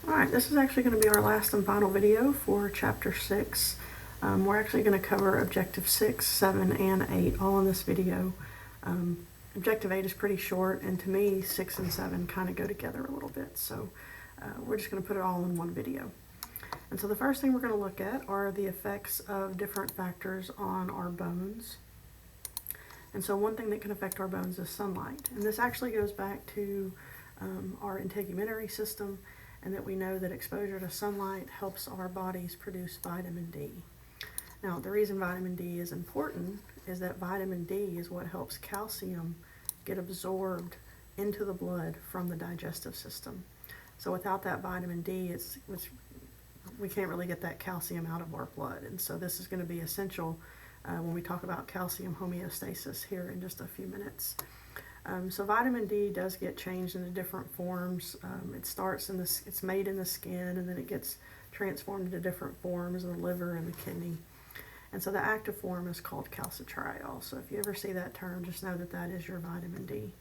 Alright, this is actually going to be our last and final video for Chapter 6. We're actually going to cover Objective 6, 7, and 8 all in this video. Objective 8 is pretty short, and to me 6 and 7 kind of go together a little bit, so we're just going to put it all in one video. And so the first thing we're going to look at are the effects of different factors on our bones. And so one thing that can affect our bones is sunlight, and this actually goes back to our integumentary system, and that we know that exposure to sunlight helps our bodies produce vitamin D. Now, the reason vitamin D is important is that vitamin D is what helps calcium get absorbed into the blood from the digestive system. So without that vitamin D, we can't really get that calcium out of our blood. And so this is going to be essential when we talk about calcium homeostasis here in just a few minutes. So vitamin D does get changed into different forms. It starts it's made in the skin, and then it gets transformed into different forms in the liver and the kidney. And so the active form is called calcitriol. So if you ever see that term, just know that that is your vitamin D.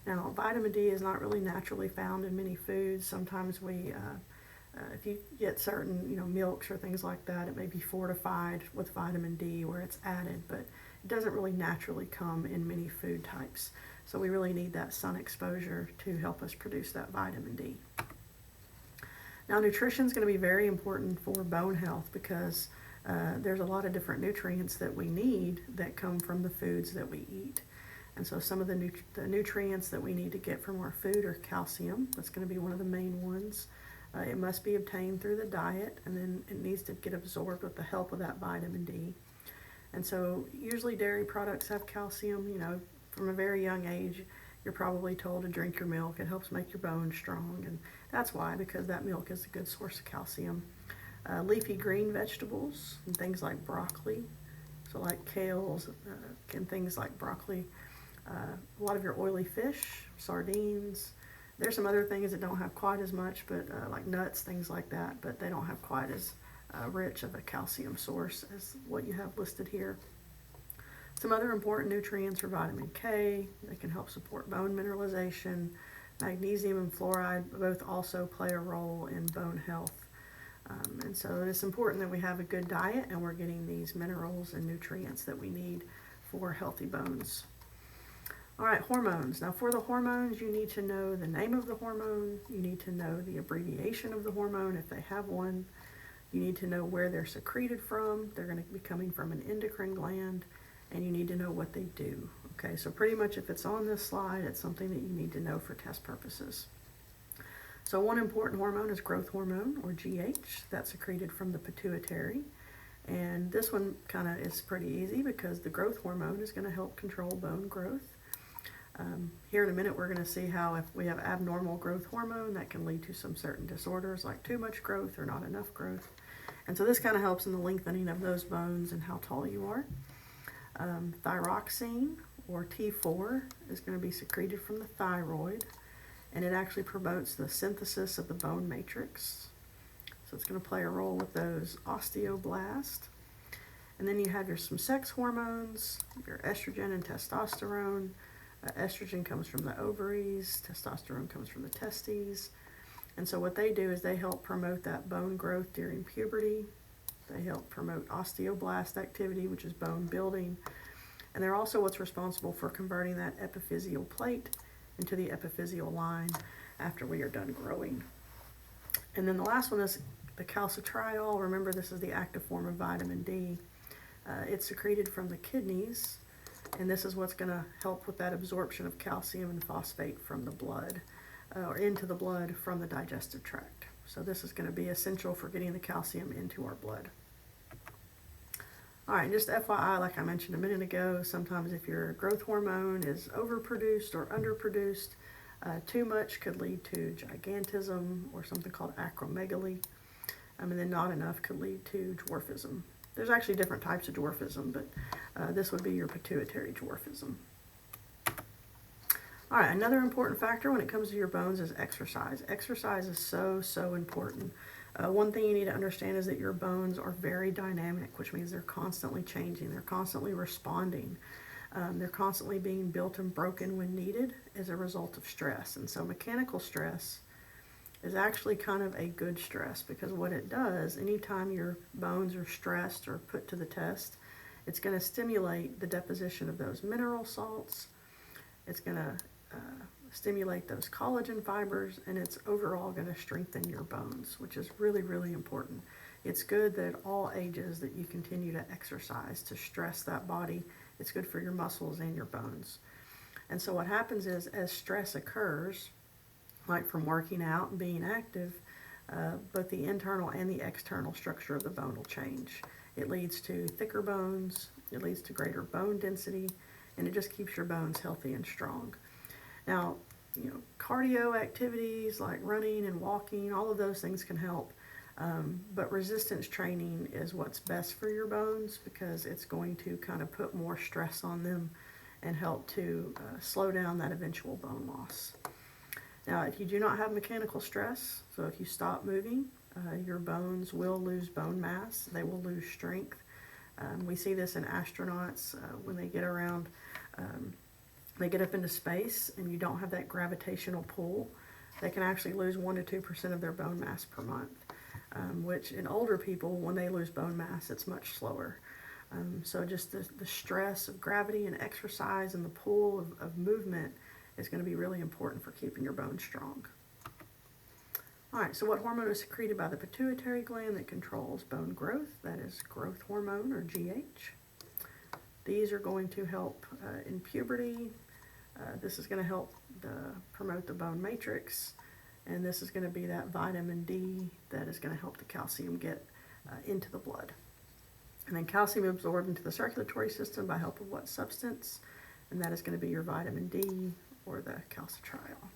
Now, vitamin D is not really naturally found in many foods. Sometimes if you get certain, milks or things like that, it may be fortified with vitamin D where it's added, but it doesn't really naturally come in many food types. So we really need that sun exposure to help us produce that vitamin D. Now, nutrition is going to be very important for bone health because there's a lot of different nutrients that we need that come from the foods that we eat. And so some of the nutrients that we need to get from our food are calcium. That's going to be one of the main ones. It must be obtained through the diet, and then it needs to get absorbed with the help of that vitamin D. And so usually dairy products have calcium. From a very young age, you're probably told to drink your milk. It helps make your bones strong, and that's why, because that milk is a good source of calcium. Leafy green vegetables and things like broccoli, so like kales and things like broccoli. A lot of your oily fish, sardines. There's some other things that don't have quite as much, but like nuts, things like that, but they don't have quite as rich of a calcium source as what you have listed here. Some other important nutrients are vitamin K. They can help support bone mineralization. Magnesium and fluoride both also play a role in bone health. And so it's important that we have a good diet and we're getting these minerals and nutrients that we need for healthy bones. All right, hormones. Now for the hormones, you need to know the name of the hormone. You need to know the abbreviation of the hormone if they have one. You need to know where they're secreted from. They're going to be coming from an endocrine gland, and you need to know what they do. Okay, so pretty much if it's on this slide, it's something that you need to know for test purposes. So one important hormone is growth hormone, or GH. That's secreted from the pituitary. And this one kind of is pretty easy because the growth hormone is going to help control bone growth. Here in a minute, we're going to see how if we have abnormal growth hormone, that can lead to some certain disorders like too much growth or not enough growth. And so this kind of helps in the lengthening of those bones and how tall you are. Thyroxine, or T4, is going to be secreted from the thyroid, and it actually promotes the synthesis of the bone matrix. So it's going to play a role with those osteoblasts. And then you have some sex hormones, your estrogen and testosterone. Estrogen comes from the ovaries, testosterone comes from the testes. And so what they do is they help promote that bone growth during puberty. They help promote osteoblast activity, which is bone building. And they're also what's responsible for converting that epiphyseal plate into the epiphyseal line after we are done growing. And then the last one is the calcitriol. Remember, this is the active form of vitamin D. It's secreted from the kidneys, and this is what's going to help with that absorption of calcium and phosphate from the blood, or into the blood from the digestive tract. So this is going to be essential for getting the calcium into our blood. All right, just FYI, like I mentioned a minute ago, sometimes if your growth hormone is overproduced or underproduced, too much could lead to gigantism or something called acromegaly, and then not enough could lead to dwarfism. There's actually different types of dwarfism, but this would be your pituitary dwarfism. All right, another important factor when it comes to your bones is exercise. Exercise is so important. One thing you need to understand is that your bones are very dynamic, which means they're constantly changing. They're constantly responding. They're constantly being built and broken when needed as a result of stress. And so mechanical stress is actually kind of a good stress, because what it does, anytime your bones are stressed or put to the test, it's going to stimulate the deposition of those mineral salts. It's going to stimulate those collagen fibers, and it's overall going to strengthen your bones, which is really, really important. It's good that at all ages that you continue to exercise to stress that body. It's good for your muscles and your bones. And so what happens is, as stress occurs, like from working out and being active, both the internal and the external structure of the bone will change. It leads to thicker bones, it leads to greater bone density, and it just keeps your bones healthy and strong. Now, cardio activities like running and walking, all of those things can help. But resistance training is what's best for your bones, because it's going to kind of put more stress on them and help to slow down that eventual bone loss. Now, if you do not have mechanical stress, so if you stop moving, your bones will lose bone mass, they will lose strength. We see this in astronauts when they get around, they get up into space and you don't have that gravitational pull, they can actually lose 1 to 2% of their bone mass per month, which in older people, when they lose bone mass, it's much slower. So just the stress of gravity and exercise and the pull of movement is going to be really important for keeping your bones strong. All right, so what hormone is secreted by the pituitary gland that controls bone growth? That is growth hormone, or GH. These are going to help in puberty. This is going to help promote the bone matrix, and this is going to be that vitamin D that is going to help the calcium get into the blood. And then calcium absorbed into the circulatory system by help of what substance? And that is going to be your vitamin D, or the calcitriol.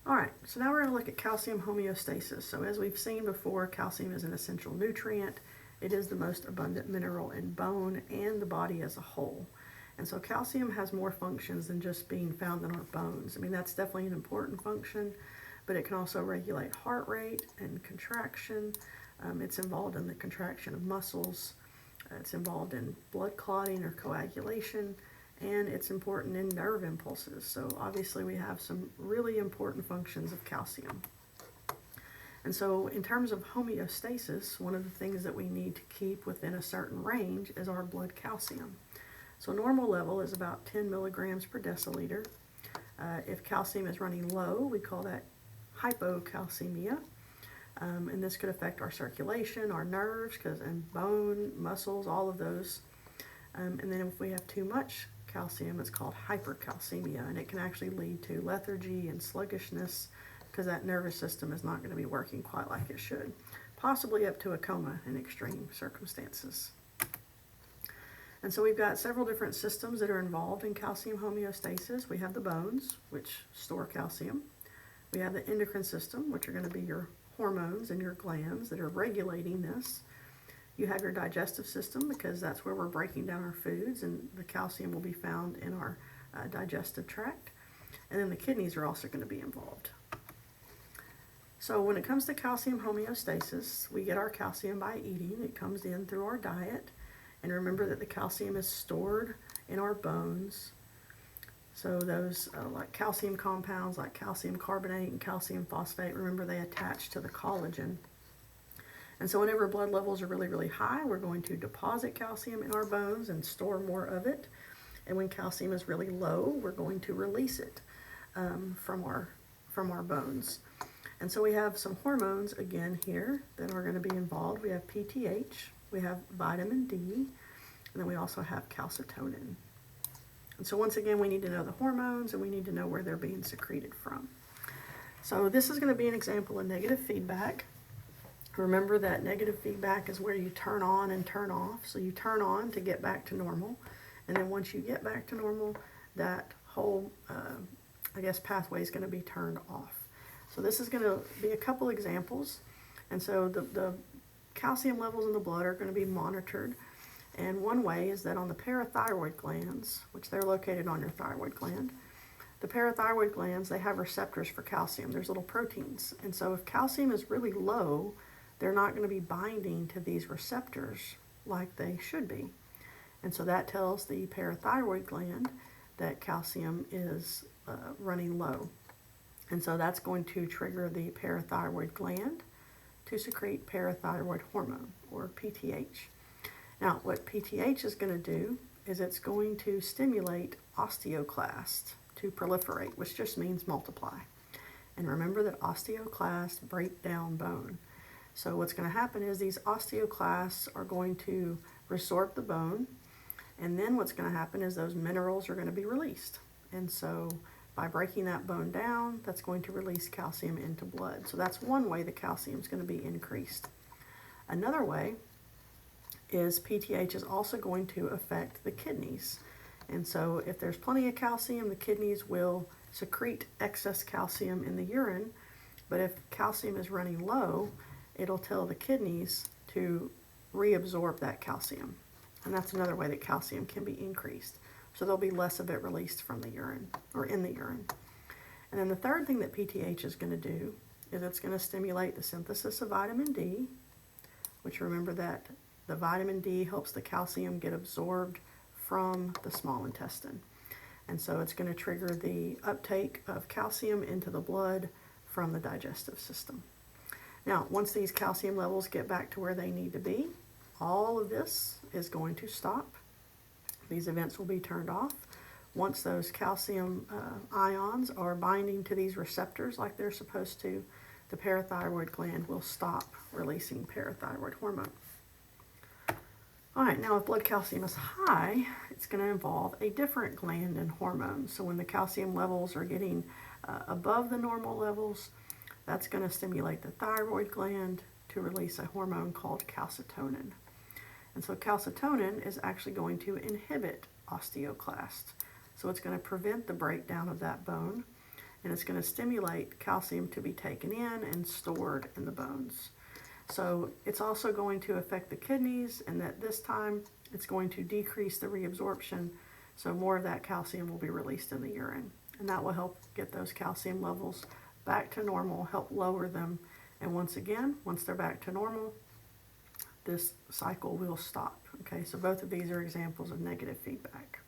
All right, so now we're going to look at calcium homeostasis. So as we've seen before, calcium is an essential nutrient. It is the most abundant mineral in bone and the body as a whole. And so calcium has more functions than just being found in our bones. I mean, that's definitely an important function, but it can also regulate heart rate and contraction. It's involved in the contraction of muscles. It's involved in blood clotting or coagulation, and it's important in nerve impulses. So obviously we have some really important functions of calcium. And so in terms of homeostasis, one of the things that we need to keep within a certain range is our blood calcium. So normal level is about 10 milligrams per deciliter. If calcium is running low, we call that hypocalcemia. And this could affect our circulation, our nerves, and bone, muscles, all of those. And then if we have too much calcium, it's called hypercalcemia, and it can actually lead to lethargy and sluggishness, because that nervous system is not going to be working quite like it should, possibly up to a coma in extreme circumstances. And so we've got several different systems that are involved in calcium homeostasis. We have the bones, which store calcium. We have the endocrine system, which are going to be your hormones and your glands that are regulating this. You have your digestive system, because that's where we're breaking down our foods, and the calcium will be found in our digestive tract. And then the kidneys are also going to be involved. So when it comes to calcium homeostasis, we get our calcium by eating. It comes in through our diet. And remember that the calcium is stored in our bones. So those like calcium compounds like calcium carbonate and calcium phosphate, remember they attach to the collagen. And so whenever blood levels are really, really high, we're going to deposit calcium in our bones and store more of it. And when calcium is really low, we're going to release it from our bones. And so we have some hormones again here that are going to be involved. We have PTH, we have vitamin D, and then we also have calcitonin. And so once again, we need to know the hormones, and we need to know where they're being secreted from. So this is going to be an example of negative feedback. Remember that negative feedback is where you turn on and turn off. So you turn on to get back to normal, and then once you get back to normal, that whole, pathway is going to be turned off. So this is going to be a couple examples. And so the calcium levels in the blood are going to be monitored. And one way is that on the parathyroid glands, which they're located on your thyroid gland, the parathyroid glands, they have receptors for calcium. There's little proteins. And so if calcium is really low, they're not going to be binding to these receptors like they should be. And so that tells the parathyroid gland that calcium is running low. And so that's going to trigger the parathyroid gland to secrete parathyroid hormone, or PTH. Now, what PTH is going to do is it's going to stimulate osteoclasts to proliferate, which just means multiply. And remember that osteoclasts break down bone. So what's going to happen is these osteoclasts are going to resorb the bone, and then what's going to happen is those minerals are going to be released. And so by breaking that bone down, that's going to release calcium into blood. So that's one way the calcium is going to be increased. Another way is PTH is also going to affect the kidneys. And so if there's plenty of calcium, the kidneys will secrete excess calcium in the urine. But if calcium is running low, it'll tell the kidneys to reabsorb that calcium. And that's another way that calcium can be increased. So there'll be less of it released from the urine, or in the urine. And then the third thing that PTH is going to do is it's going to stimulate the synthesis of vitamin D, which, remember that the vitamin D helps the calcium get absorbed from the small intestine. And so it's going to trigger the uptake of calcium into the blood from the digestive system. Now, once these calcium levels get back to where they need to be, all of this is going to stop. These events will be turned off. Once those calcium ions are binding to these receptors like they're supposed to, the parathyroid gland will stop releasing parathyroid hormone. All right, now if blood calcium is high, it's going to involve a different gland and hormone. So when the calcium levels are getting above the normal levels, that's going to stimulate the thyroid gland to release a hormone called calcitonin. And so calcitonin is actually going to inhibit osteoclasts. So it's going to prevent the breakdown of that bone, and it's going to stimulate calcium to be taken in and stored in the bones. So it's also going to affect the kidneys, and that this time it's going to decrease the reabsorption, so more of that calcium will be released in the urine. And that will help get those calcium levels back to normal, help lower them. And once again, once they're back to normal, this cycle will stop. Okay, so both of these are examples of negative feedback.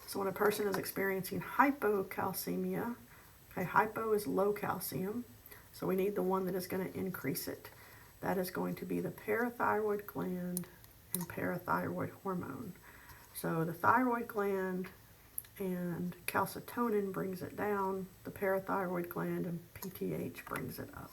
So when a person is experiencing hypocalcemia, okay, hypo is low calcium, so we need the one that is going to increase it. That is going to be the parathyroid gland and parathyroid hormone. So the thyroid gland and calcitonin brings it down, the parathyroid gland and PTH brings it up.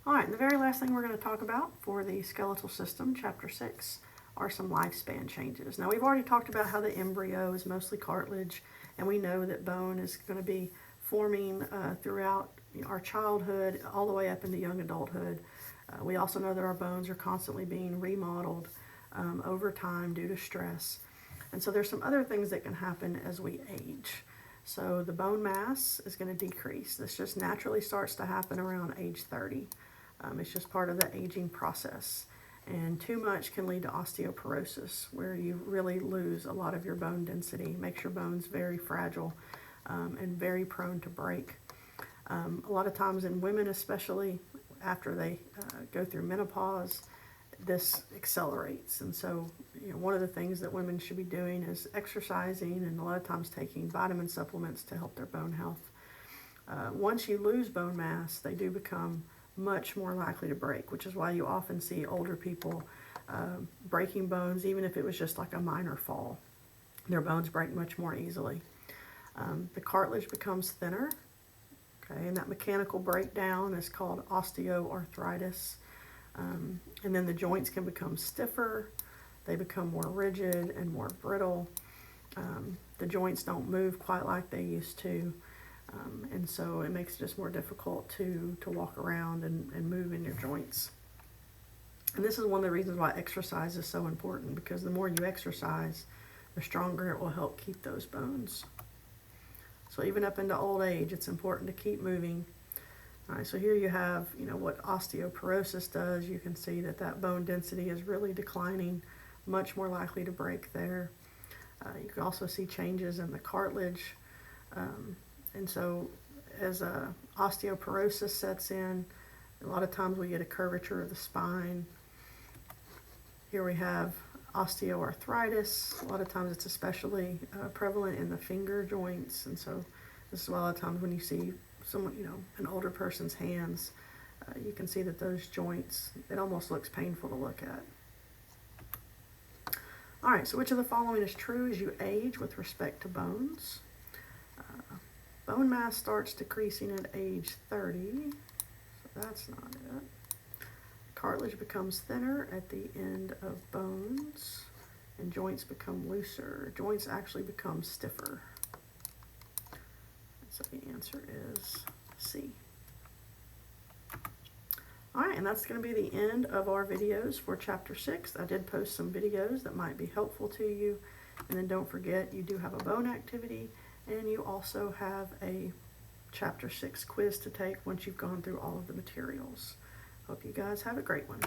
All right, and the very last thing we're going to talk about for the skeletal system, chapter 6, are some lifespan changes. Now, we've already talked about how the embryo is mostly cartilage, and we know that bone is going to be forming throughout our childhood all the way up into young adulthood. We also know that our bones are constantly being remodeled over time due to stress. And so there's some other things that can happen as we age. So the bone mass is going to decrease. This just naturally starts to happen around age 30. It's just part of the aging process. And too much can lead to osteoporosis, where you really lose a lot of your bone density, makes your bones very fragile and very prone to break. A lot of times in women, especially after they go through menopause, this accelerates. And so, one of the things that women should be doing is exercising, and a lot of times taking vitamin supplements to help their bone health. Once you lose bone mass, they do become much more likely to break, which is why you often see older people breaking bones, even if it was just like a minor fall. Their bones break much more easily. The cartilage becomes thinner, okay, and that mechanical breakdown is called osteoarthritis. And then the joints can become stiffer, they become more rigid and more brittle. The joints don't move quite like they used to, and so it makes it just more difficult to walk around and move in your joints. And this is one of the reasons why exercise is so important, because the more you exercise, the stronger it will help keep those bones. So even up into old age, it's important to keep moving. All right, so here you have, what osteoporosis does. You can see that bone density is really declining, much more likely to break there. You can also see changes in the cartilage. And so as osteoporosis sets in, a lot of times we get a curvature of the spine. Here we have osteoarthritis. A lot of times it's especially prevalent in the finger joints, and so this is why a lot of times when you see someone, an older person's hands, you can see that those joints, it almost looks painful to look at. All right, so which of the following is true as you age with respect to bones? Bone mass starts decreasing at age 30, so that's not it. Cartilage becomes thinner at the end of bones, and joints become looser. Joints actually become stiffer. So the answer is C. All right, and that's going to be the end of our videos for Chapter 6. I did post some videos that might be helpful to you. And then don't forget, you do have a bone activity, and you also have a Chapter 6 quiz to take once you've gone through all of the materials. Hope you guys have a great one.